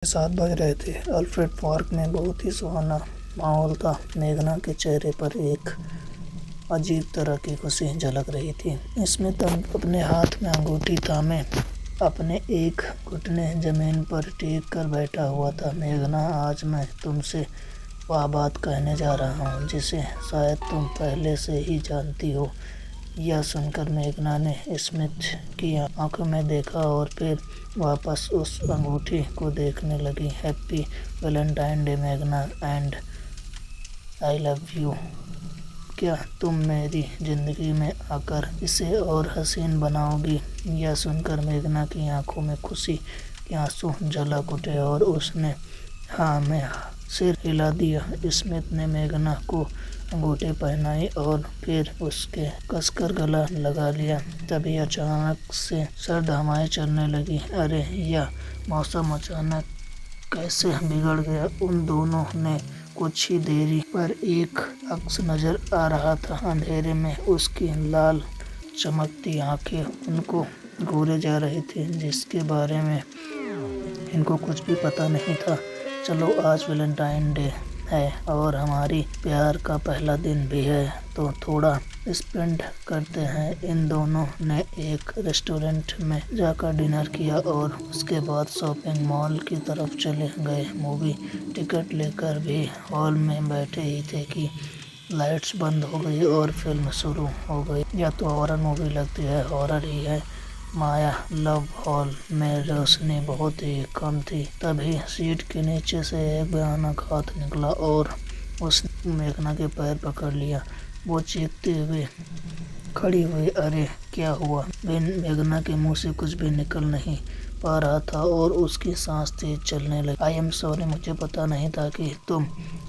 7 बज रहे थे। अल्फ्रेड पार्क में बहुत ही सुहाना माहौल था। मेघना के चेहरे पर एक अजीब तरह की खुशी झलक रही थी। स्मिथ अपने हाथ में अंगूठी थामे अपने एक घुटने जमीन पर टेक कर बैठा हुआ था। मेघना, आज मैं तुमसे वह बात कहने जा रहा हूँ जिसे शायद तुम पहले से ही जानती हो। यह सुनकर मेघना ने स्मिथ की आंखों में देखा और फिर वापस उस अंगूठी को देखने लगी। हैप्पी वैलेंटाइन डे मेघना, एंड आई लव यू। क्या तुम मेरी जिंदगी में आकर इसे और हसीन बनाओगी? यह सुनकर मेघना की आंखों में खुशी के आंसू झलक उठे और उसने हाँ में सिर हिला दिया। स्मिथ ने मेघना को अंगूठी पहनाई और फिर उसके कसकर गला लगा लिया। तभी अचानक से सर्द हवाएं चलने लगी। अरे, यह मौसम अचानक कैसे बिगड़ गया? उन दोनों ने कुछ ही देरी पर एक अक्स नजर आ रहा था। अंधेरे में उसकी लाल चमकती आंखें उनको घूरे जा रही थी, जिसके बारे में इनको कुछ भी पता नहीं था। चलो, आज वैलेंटाइन डे है और हमारी प्यार का पहला दिन भी है, तो थोड़ा स्पेंड करते हैं। इन दोनों ने एक रेस्टोरेंट में जाकर डिनर किया और उसके बाद शॉपिंग मॉल की तरफ चले गए। मूवी टिकट लेकर भी हॉल में बैठे ही थे कि लाइट्स बंद हो गई और फिल्म शुरू हो गई। या तो हॉरर मूवी लगती है, हॉरर ही है। माया लव हॉल में रोशनी बहुत ही कम थी। तभी सीट के नीचे से एक भयानक हाथ निकला और उसने मेघना के पैर पकड़ लिया। वो चीखती हुई खड़ी हुई। अरे, क्या हुआ? मेघना के मुंह से कुछ भी निकल नहीं पा रहा था और उसकी सांस तेज चलने लगी। आई एम सॉरी, मुझे पता नहीं था कि तुम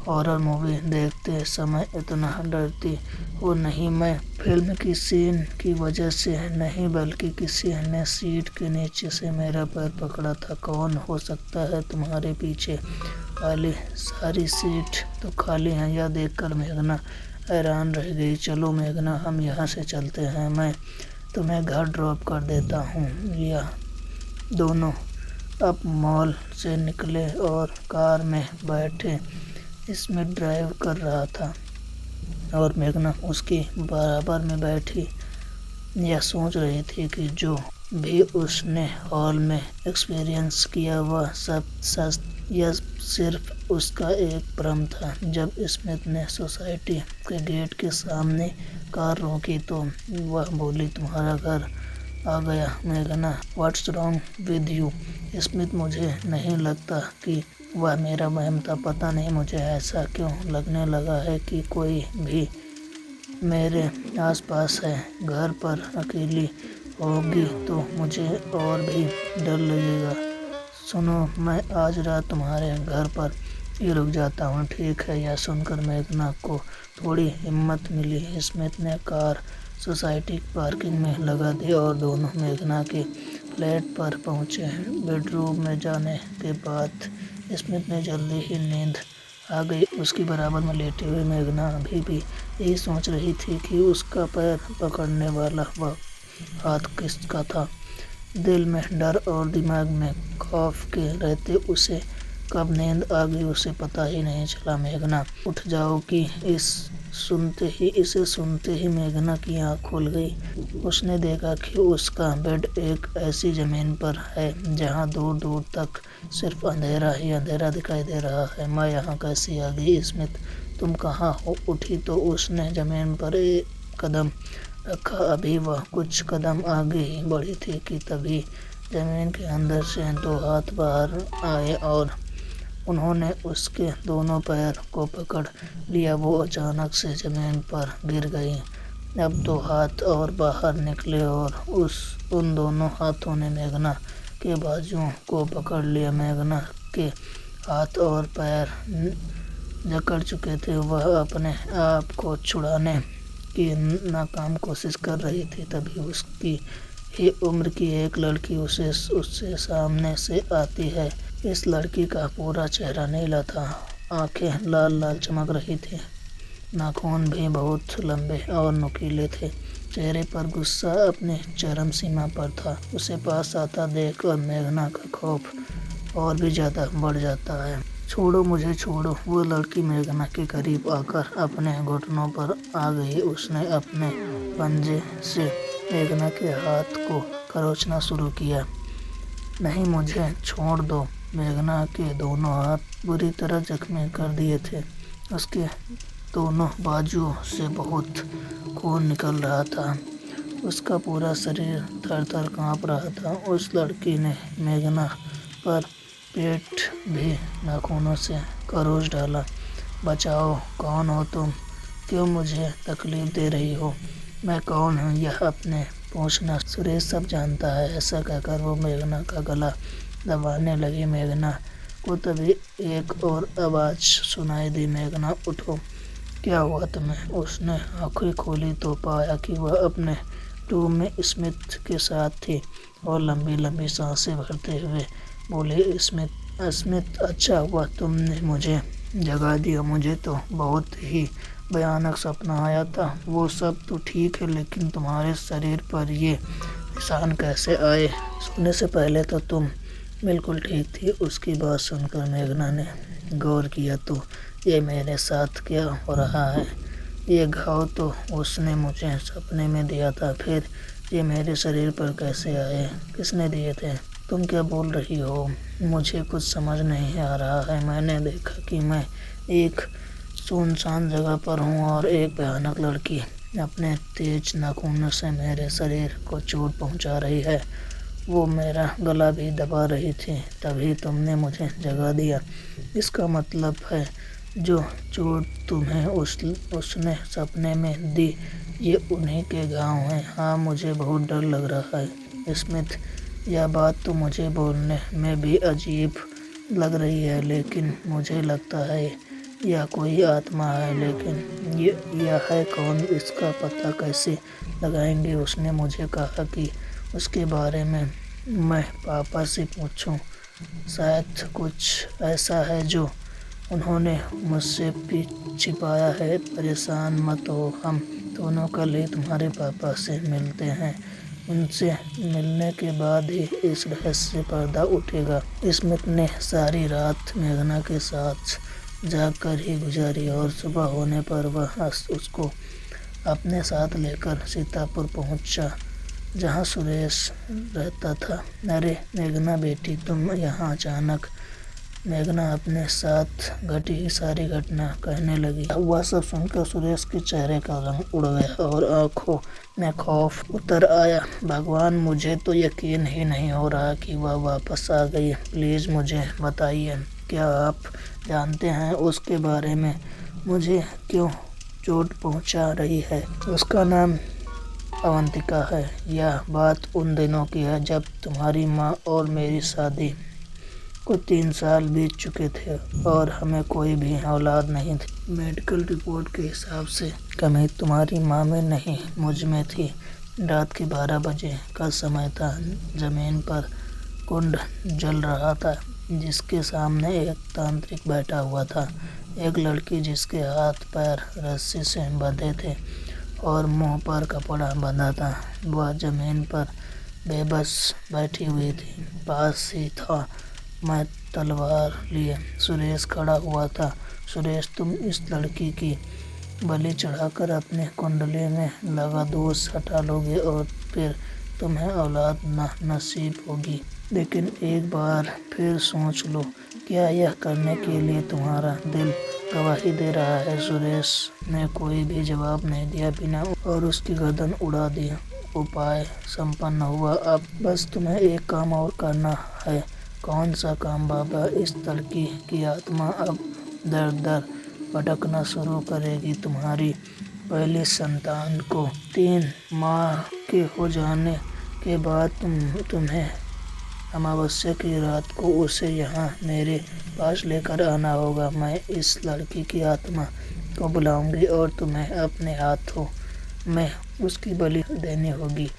हॉरर मूवी देखते समय इतना डरती हो। नहीं, मैं फिल्म की सीन की वजह से नहीं, बल्कि किसी ने सीट के नीचे से मेरा पैर पकड़ा था। कौन हो सकता है तुम्हारे पीछे वाली सारी सीट तो खाली हैं। यह देखकर मेघना हैरान रह गई। चलो मेघना, हम यहाँ से चलते हैं, मैं तुम्हें घर ड्रॉप कर देता हूँ। यह दोनों अब मॉल से निकले और कार में बैठे। स्मिथ ड्राइव कर रहा था और मेघना उसकी बराबर में बैठी यह सोच रही थी कि जो भी उसने हॉल में एक्सपीरियंस किया वह सब सच, यह सिर्फ उसका एक भ्रम था। जब स्मिथ ने सोसाइटी के गेट के सामने कार रोकी तो वह बोली, तुम्हारा घर आ गया। मेघना, what's wrong with you? Smith, मुझे नहीं लगता कि वह मेरा वहम था। पता नहीं मुझे ऐसा क्यों लगने लगा है कि कोई भी मेरे आसपास है। घर पर अकेली होगी तो मुझे और भी डर लगेगा। सुनो, मैं आज रात तुम्हारे घर पर ही रुक जाता हूँ, ठीक है? यह सुनकर मेघना को थोड़ी हिम्मत मिली। स्मिथ ने कार सोसाइटी पार्किंग में लगा दी और दोनों मेघना के फ्लैट पर पहुंचे। बेडरूम में जाने के बाद स्मिथ ने जल्दी ही नींद आ गई। उसकी बराबर में लेटी हुई मेघना अभी भी यही सोच रही थी कि उसका पैर पकड़ने वाला वह हाथ किसका था। दिल में डर और दिमाग में खौफ के रहते उसे कब नींद आ गई उसे पता ही नहीं चला। मेघना, उठ जाओ कि इसे सुनते ही मेघना की आँख खुल गई। उसने देखा कि उसका बेड एक ऐसी जमीन पर है जहाँ दूर दूर तक सिर्फ अंधेरा ही अंधेरा दिखाई दे रहा है। मैं यहाँ कैसे आ गई? स्मिथ, तुम कहाँ हो? उठी तो उसने जमीन पर एक कदम रखा। अभी वह कुछ कदम आगे ही बढ़ी थी कि तभी जमीन के अंदर से दो हाथ बाहर आए और उन्होंने उसके दोनों पैर को पकड़ लिया। वो अचानक से जमीन पर गिर गई। अब दो हाथ और बाहर निकले और उन दोनों हाथों ने मेघना के बाजुओं को पकड़ लिया। मेघना के हाथ और पैर जकड़ चुके थे। वह अपने आप को छुड़ाने की नाकाम कोशिश कर रही थी। तभी उसकी ही उम्र की एक लड़की उससे सामने से आती है। इस लड़की का पूरा चेहरा नीला था, आंखें लाल लाल चमक रही थी, नाखून भी बहुत लंबे और नुकीले थे। चेहरे पर गुस्सा अपनी चरम सीमा पर था। उसे पास आता देख और मेघना का खौफ और भी ज़्यादा बढ़ जाता है। छोड़ो मुझे छोड़ो। वो लड़की मेघना के करीब आकर अपने घुटनों पर आ गई। उसने अपने पंजे से मेघना के हाथ को खरोंचना शुरू किया। नहीं, मुझे छोड़ दो। मेघना के दोनों हाथ बुरी तरह जख्मी कर दिए थे। उसके दोनों बाजुओं से बहुत खून निकल रहा था। उसका पूरा शरीर थर-थर काँप रहा था। उस लड़की ने मेघना पर पेट भी नाखूनों से खरोंच डाला। बचाओ, कौन हो तुम? क्यों मुझे तकलीफ दे रही हो? मैं कौन हूँ यह अपने पूछना। सुरेश सब जानता है। ऐसा कहकर वो मेघना का गला दबाने लगी। मेघना को तभी एक और आवाज़ सुनाई दी, मेघना उठो। क्या हुआ तुम्हें? उसने आँखें खोली तो पाया कि वह अपने रूम में स्मिथ के साथ थी और लंबी लंबी सांसें भरते हुए बोली, स्मिथ, अच्छा हुआ तुमने मुझे जगा दिया। मुझे तो बहुत ही भयानक सपना आया था। वो सब तो ठीक है, लेकिन तुम्हारे शरीर पर ये निशान कैसे आए? सोने से पहले तो तुम बिल्कुल ठीक थी। उसकी बात सुनकर मेघना ने गौर किया, तो ये मेरे साथ क्या हो रहा है? ये घाव तो उसने मुझे सपने में दिया था, फिर ये मेरे शरीर पर कैसे आए? किसने दिए थे? तुम क्या बोल रही हो? मुझे कुछ समझ नहीं आ रहा है। मैंने देखा कि मैं एक सुनसान जगह पर हूँ और एक भयानक लड़की अपने तेज नाखूनों से मेरे शरीर को चोट पहुँचा रही है। वो मेरा गला भी दबा रही थी। तभी तुमने मुझे जगा दिया। इसका मतलब है जो चोट तुम्हें उसने सपने में दी, ये उन्हीं के घाव हैं। हाँ, मुझे बहुत डर लग रहा है स्मिथ। यह बात तो मुझे बोलने में भी अजीब लग रही है, लेकिन मुझे लगता है यह कोई आत्मा है। लेकिन यह है कौन? इसका पता कैसे लगाएंगे? उसने मुझे कहा कि उसके बारे में मैं पापा से पूछूं। शायद कुछ ऐसा है जो उन्होंने मुझसे भी छिपाया है। परेशान मत हो, हम दोनों कल ही तुम्हारे पापा से मिलते हैं। उनसे मिलने के बाद ही इस रहस्य पर्दा उठेगा। स्मिथ ने सारी रात मेघना के साथ जाग कर ही गुजारी और सुबह होने पर वह उसको अपने साथ लेकर सीतापुर पहुंचा, जहां सुरेश रहता था। अरे मेघना बेटी, तुम यहाँ अचानक? मेघना अपने साथ घटी सारी घटना कहने लगी। वह सब सुनकर सुरेश के चेहरे का रंग उड़ गया और आंखों में खौफ उतर आया। भगवान, मुझे तो यकीन ही नहीं हो रहा कि वह वापस आ गई। प्लीज़ मुझे बताइए, क्या आप जानते हैं उसके बारे में? मुझे क्यों चोट पहुंचा रही है? उसका नाम अवंतिका है। यह बात उन दिनों की है जब तुम्हारी माँ और मेरी शादी को 3 साल बीत चुके थे और हमें कोई भी औलाद नहीं थी। मेडिकल रिपोर्ट के हिसाब से कमी तुम्हारी माँ में नहीं, मुझ में थी। रात के 12 बजे का समय था। जमीन पर कुंड जल रहा था, जिसके सामने एक तांत्रिक बैठा हुआ था। एक लड़की जिसके हाथ पैर रस्सी से बंधे थे और मुंह पर कपड़ा बंधा था, वह जमीन पर बेबस बैठी हुई थी। पास ही था मैं तलवार लिए सुरेश खड़ा हुआ था। सुरेश, तुम इस लड़की की बलि चढ़ाकर अपने कुंडली में लगा दोष हटा लोगे और फिर तुम्हें औलाद नसीब होगी। लेकिन एक बार फिर सोच लो, क्या यह करने के लिए तुम्हारा दिल गवाही दे रहा है? सुरेश ने कोई भी जवाब नहीं दिया बिना और उसकी गर्दन उड़ा दी। उपाय संपन्न हुआ। अब बस तुम्हें एक काम और करना है। कौन सा काम बाबा? इस लड़की की आत्मा अब दर दर भटकना शुरू करेगी। तुम्हारी पहली संतान को 3 माह के हो जाने के बाद तुम्हें अमावस्या की रात को उसे यहाँ मेरे पास लेकर आना होगा। मैं इस लड़की की आत्मा को बुलाऊंगी और तुम्हें अपने हाथों में उसकी बलि देनी होगी।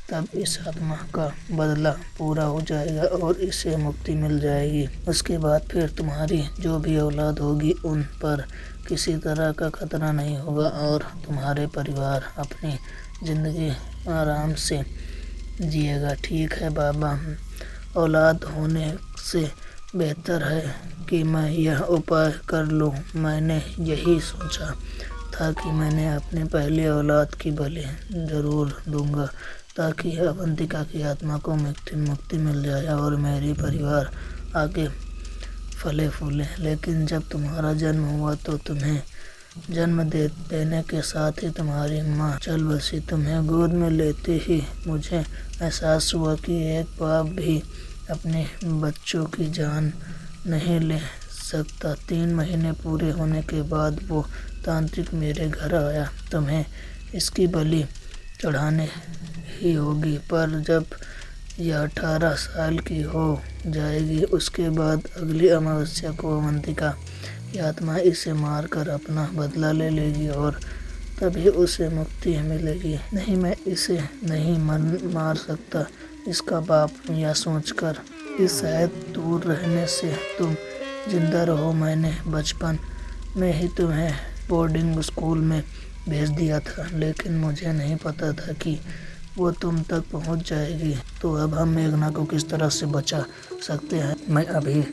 तब इस आत्मा का बदला पूरा हो जाएगा और इसे मुक्ति मिल जाएगी। उसके बाद फिर तुम्हारी जो भी औलाद होगी उन पर किसी तरह का खतरा नहीं होगा और तुम्हारे परिवार अपनी जिंदगी आराम से जिएगा। ठीक है बाबा, औलाद होने से बेहतर है कि मैं यह उपाय कर लूँ। मैंने यही सोचा था कि मैंने अपने पहली औलाद की बलि जरूर दूंगा ताकि अवंतिका की आत्मा को मुक्ति मिल जाए और मेरी परिवार आगे फले फूले। लेकिन जब तुम्हारा जन्म हुआ तो तुम्हें जन्म देने के साथ ही तुम्हारी माँ चल बसी। तुम्हें गोद में लेते ही मुझे एहसास हुआ कि एक बाप भी अपने बच्चों की जान नहीं ले सकता। 3 महीने पूरे होने के बाद वो तांत्रिक मेरे घर आया। तुम्हें इसकी बलि चढ़ाने ही होगी, पर जब यह 18 साल की हो जाएगी उसके बाद अगली अमावस्या को अवंतिका की आत्मा इसे मार कर अपना बदला ले लेगी और तभी उसे मुक्ति मिलेगी। नहीं, मैं इसे नहीं मार सकता। इसका बाप यह सोचकर कि शायद दूर रहने से तुम जिंदा रहो, मैंने बचपन में ही तुम्हें बोर्डिंग स्कूल में भेज दिया था, लेकिन मुझे नहीं पता था कि वो तुम तक पहुंच जाएगी। तो अब हम मेघना को किस तरह से बचा सकते हैं? मैं अभी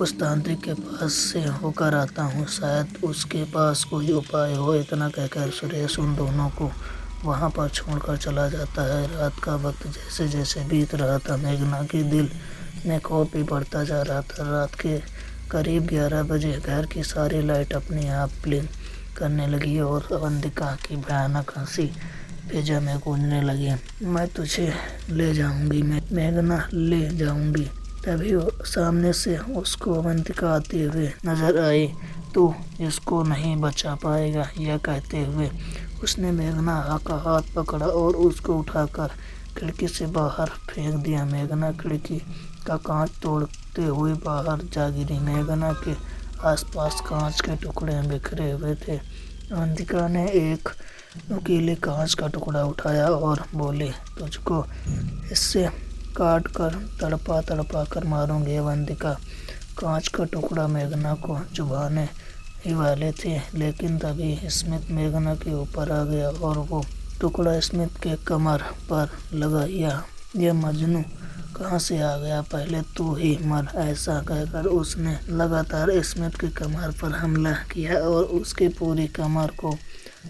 उस तांत्रिक के पास से होकर आता हूँ, शायद उसके पास कोई उपाय हो। इतना कहकर सुरेश उन दोनों को वहाँ पर छोड़कर चला जाता है। रात का वक्त जैसे जैसे बीत रहा था, मेघना के दिल में खौफ भी बढ़ता जा रहा था। रात के करीब 11 बजे घर की सारी लाइट अपने आप ब्लिंक करने लगी और अवंतिका की भयानक हंसी भेजा में गूंजने लगी। मैं तुझे ले जाऊंगी, मेघना ले जाऊंगी। तभी सामने से उसको अवंतिका आती हुए नजर आई। तू इसको नहीं बचा पाएगा, यह कहते हुए उसने मेघना का हाथ पकड़ा और उसको उठाकर खिड़की से बाहर फेंक दिया। मेघना खिड़की का कांच तोड़ते हुए बाहर जा गिरी। मेघना के आसपास कांच के टुकड़े बिखरे हुए थे। अवंतिका ने एक नुकीले कांच का टुकड़ा उठाया और बोली, तुझको इससे काट कर तड़पा तड़पा कर मारूंगी। अवंतिका कांच का टुकड़ा मेघना को चुभाने ही वाले थे, लेकिन तभी स्मिथ मेघना के ऊपर आ गया और वो टुकड़ा स्मिथ के कमर पर लगा। यह मजनू कहाँ से आ गया? पहले तू ही मर। ऐसा कहकर उसने लगातार स्मिथ की कमर पर हमला किया और उसकी पूरी कमर को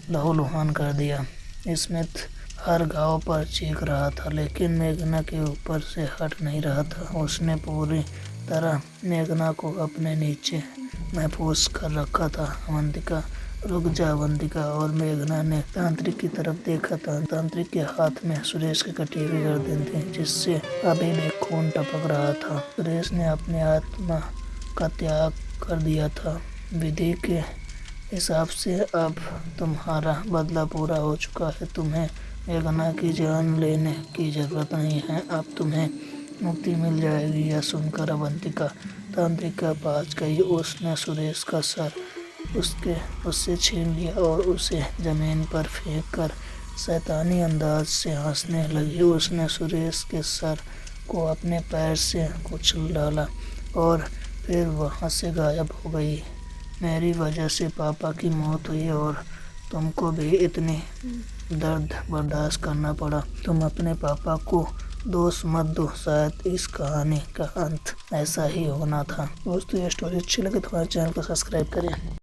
लहूलुहान कर दिया। स्मिथ हर घाव पर चीख रहा था, लेकिन मेघना के ऊपर से हट नहीं रहा था। उसने पूरी तरह मेघना को अपने नीचे महफूज कर रखा था। अवंतिका, रुक जा अवंतिका। और मेघना ने तांत्रिक की तरफ देखा था। तांत्रिक के हाथ में सुरेश की कटी हुई गर्दन थी, जिससे अभी भी खून टपक रहा था। सुरेश ने अपनी आत्मा का त्याग कर दिया था। विधि के हिसाब से अब तुम्हारा बदला पूरा हो चुका है। तुम्हें मेघना की जान लेने की जरूरत नहीं है, अब तुम्हें मुक्ति मिल जाएगी। यह सुनकर अवंतिका तांत्रिक के पास गई। उसने सुरेश का सर उससे छीन लिया और उसे जमीन पर फेंक कर शैतानी अंदाज से हंसने लगी। उसने सुरेश के सर को अपने पैर से कुचल डाला और फिर वहां से गायब हो गई। मेरी वजह से पापा की मौत हुई और तुमको भी इतनी दर्द बर्दाश्त करना पड़ा। तुम अपने पापा को दोष मत दो, शायद इस कहानी का अंत ऐसा ही होना था। दोस्तों, ये स्टोरी अच्छी लगे तो हमारे चैनल को सब्सक्राइब करें।